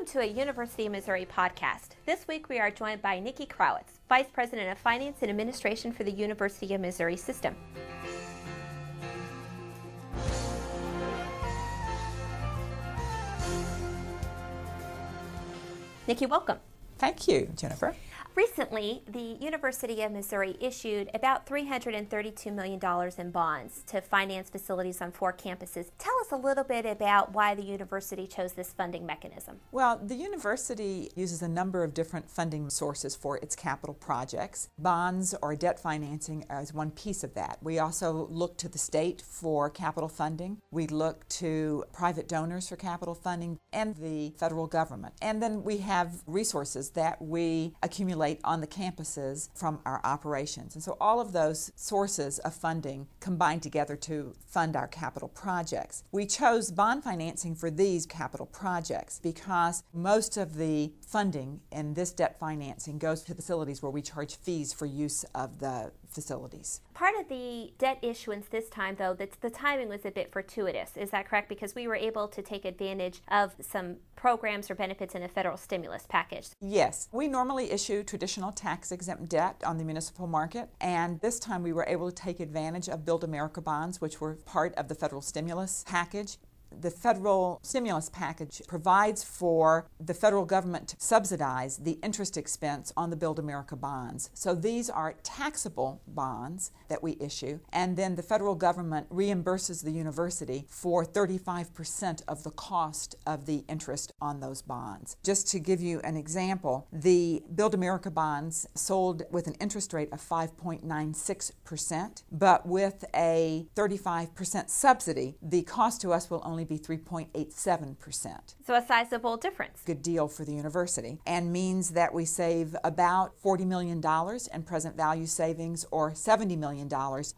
to a University of Missouri podcast. This week we are joined by Nikki Krawitz, Vice President of Finance and Administration for the University of Missouri System. Nikki, welcome. Thank you, Jennifer. Recently, the University of Missouri issued about $332 million in bonds to finance facilities on 4 campuses. Tell us a little bit about why the university chose this funding mechanism. Well, the university uses a number of different funding sources for its capital projects. Bonds or debt financing is one piece of that. We also look to the state for capital funding. We look to private donors for capital funding and the federal government. And then we have resources that we accumulate on the campuses from our operations. And so all of those sources of funding combine together to fund our capital projects. We chose bond financing for these capital projects because most of the funding in this debt financing goes to facilities where we charge fees for use of the facilities. Part of the debt issuance this time, though, the timing was a bit fortuitous. Is that correct? Because we were able to take advantage of some programs or benefits in a federal stimulus package. Yes. We normally issue traditional tax-exempt debt on the municipal market, and this time we were able to take advantage of Build America bonds, which were part of the federal stimulus package. The federal stimulus package provides for the federal government to subsidize the interest expense on the Build America bonds. So these are taxable bonds that we issue, and then the federal government reimburses the university for 35% of the cost of the interest on those bonds. Just to give you an example, the Build America bonds sold with an interest rate of 5.96%, but with a 35% subsidy, the cost to us will only be 3.87%. So a sizable difference. Good deal for the university, and means that we save about $40 million in present value savings or $70 million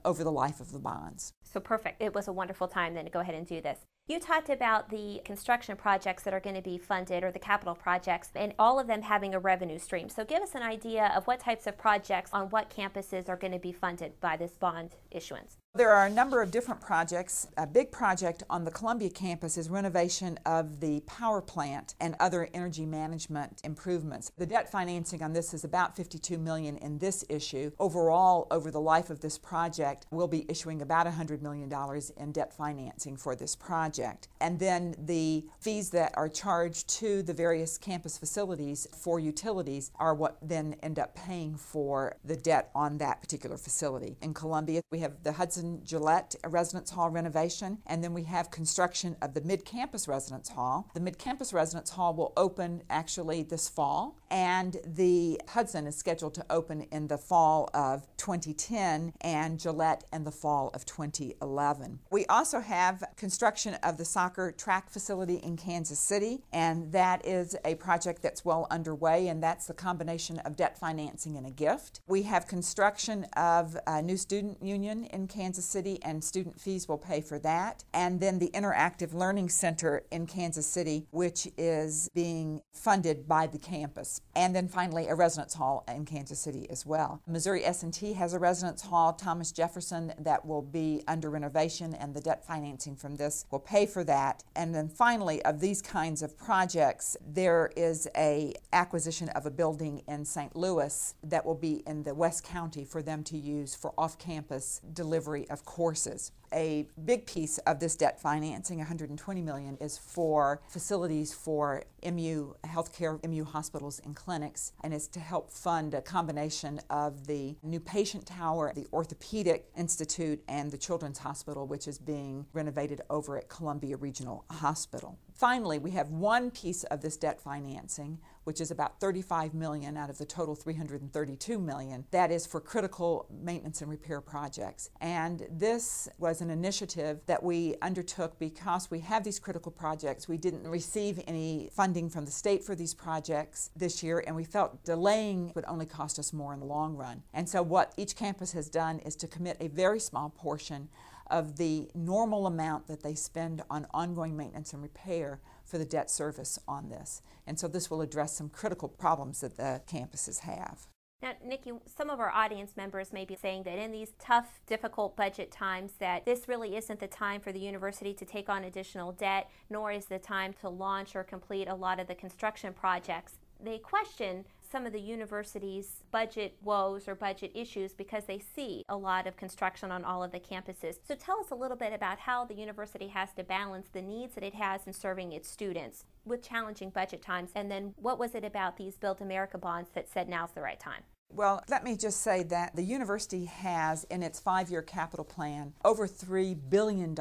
over the life of the bonds. So perfect. It was a wonderful time then to go ahead and do this. You talked about the construction projects that are going to be funded, or the capital projects, and all of them having a revenue stream. So give us an idea of what types of projects on what campuses are going to be funded by this bond issuance. There are a number of different projects. A big project on the Columbia campus is renovation of the power plant and other energy management improvements. The debt financing on this is about $52 million in this issue. Overall, over the life of this project, we'll be issuing about $100 million in debt financing for this project. And then the fees that are charged to the various campus facilities for utilities are what then end up paying for the debt on that particular facility. In Columbia, we have the Hudson Gillette Residence Hall renovation, and then we have construction of the Mid-Campus Residence Hall. The Mid-Campus Residence Hall will open actually this fall, and the Hudson is scheduled to open in the fall of 2010 and Gillette in the fall of 2011. We also have construction of the soccer track facility in Kansas City, and that is a project that's well underway, and that's the combination of debt financing and a gift. We have construction of a new student union in Kansas City, and student fees will pay for that. And then the Interactive Learning Center in Kansas City, which is being funded by the campus. And then finally a residence hall in Kansas City as well. Missouri S&T has a residence hall, Thomas Jefferson, that will be under renovation, and the debt financing from this will pay for that. And then finally, of these kinds of projects, there is a acquisition of a building in St. Louis that will be in the West County for them to use for off-campus delivery of courses. A big piece of this debt financing, $120 million, is for facilities for MU healthcare, MU hospitals and clinics, and is to help fund a combination of the new patient tower, the Orthopedic Institute, and the Children's Hospital, which is being renovated over at Columbia Regional Hospital. Finally, we have one piece of this debt financing, which is about $35 million out of the total $332 million. That is for critical maintenance and repair projects. And this was an initiative that we undertook because we have these critical projects. We didn't receive any funding from the state for these projects this year, and we felt delaying would only cost us more in the long run. And so what each campus has done is to commit a very small portion of the normal amount that they spend on ongoing maintenance and repair for the debt service on this. And so this will address some critical problems that the campuses have. Now, Nikki, some of our audience members may be saying that in these tough, difficult budget times that this really isn't the time for the university to take on additional debt, nor is the time to launch or complete a lot of the construction projects. They question some of the university's budget woes or budget issues because they see a lot of construction on all of the campuses. So tell us a little bit about how the university has to balance the needs that it has in serving its students with challenging budget times, and then what was it about these Build America bonds that said now's the right time? Well, let me just say that the university has in its 5-year capital plan over $3 billion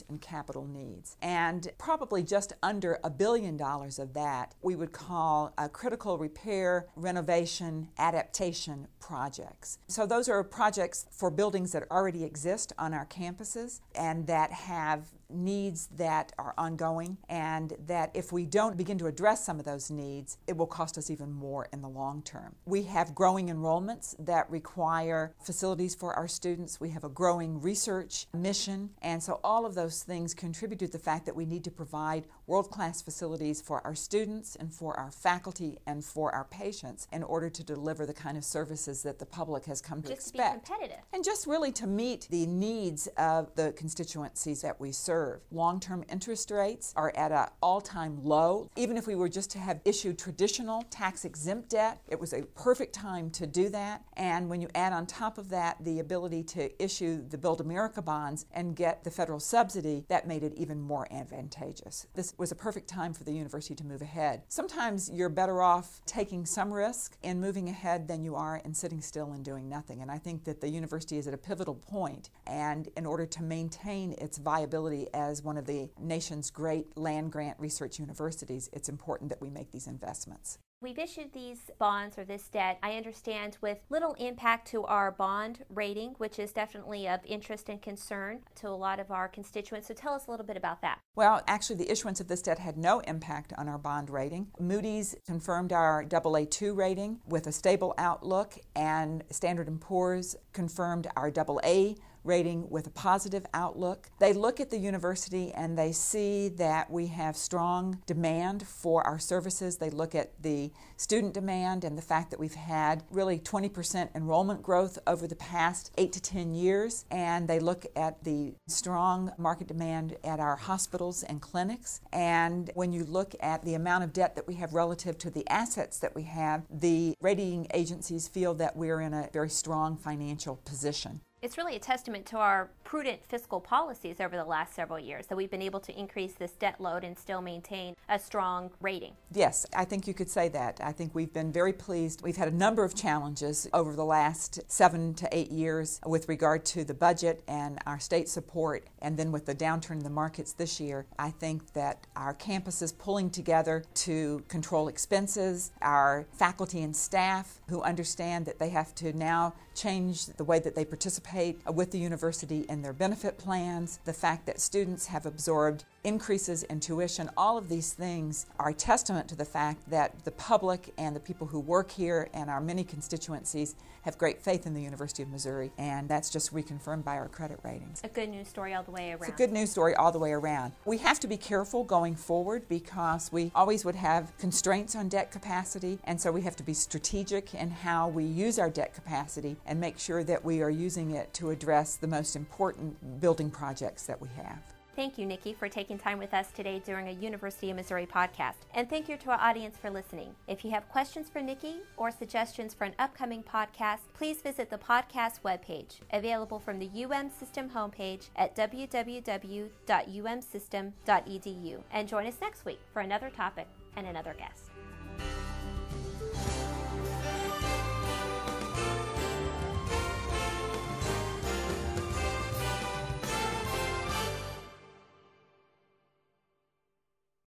in capital needs. And probably just under $1 billion of that we would call critical repair, renovation, adaptation projects. So those are projects for buildings that already exist on our campuses and that have needs that are ongoing, and that if we don't begin to address some of those needs, it will cost us even more in the long term. We have growing enrollments that require facilities for our students. We have a growing research mission, and so all of those things contribute to the fact that we need to provide world-class facilities for our students and for our faculty and for our patients in order to deliver the kind of services that the public has come to expect. Just to be competitive. And just really to meet the needs of the constituencies that we serve. Long-term interest rates are at an all-time low. Even if we were just to have issued traditional tax-exempt debt, it was a perfect time to do that. And when you add on top of that the ability to issue the Build America bonds and get the federal subsidy, that made it even more advantageous. This was a perfect time for the university to move ahead. Sometimes you're better off taking some risk in moving ahead than you are in sitting still and doing nothing. And I think that the university is at a pivotal point, and in order to maintain its viability as one of the nation's great land-grant research universities, it's important that we make these investments. We've issued these bonds or this debt, I understand, with little impact to our bond rating, which is definitely of interest and concern to a lot of our constituents. So tell us a little bit about that. Well, actually, the issuance of this debt had no impact on our bond rating. Moody's confirmed our AA2 rating with a stable outlook, and Standard & Poor's confirmed our AA rating with a positive outlook. They look at the university and they see that we have strong demand for our services. They look at the student demand and the fact that we've had really 20% enrollment growth over the past 8 to 10 years. And they look at the strong market demand at our hospitals and clinics. And when you look at the amount of debt that we have relative to the assets that we have, the rating agencies feel that we're in a very strong financial position. It's really a testament to our prudent fiscal policies over the last several years that we've been able to increase this debt load and still maintain a strong rating. Yes, I think you could say that. I think we've been very pleased. We've had a number of challenges over the last 7 to 8 years with regard to the budget and our state support, and then with the downturn in the markets this year. I think that our campuses pulling together to control expenses, our faculty and staff who understand that they have to now change the way that they participate with the university in their benefit plans, the fact that students have absorbed increases in tuition, all of these things are a testament to the fact that the public and the people who work here and our many constituencies have great faith in the University of Missouri, and that's just reconfirmed by our credit ratings. A good news story all the way around. It's a good news story all the way around. We have to be careful going forward because we always would have constraints on debt capacity, and so we have to be strategic in how we use our debt capacity and make sure that we are using it to address the most important building projects that we have. Thank you, Nikki, for taking time with us today during a University of Missouri podcast. And thank you to our audience for listening. If you have questions for Nikki or suggestions for an upcoming podcast, please visit the podcast webpage, available from the UM System homepage at www.umsystem.edu. And join us next week for another topic and another guest.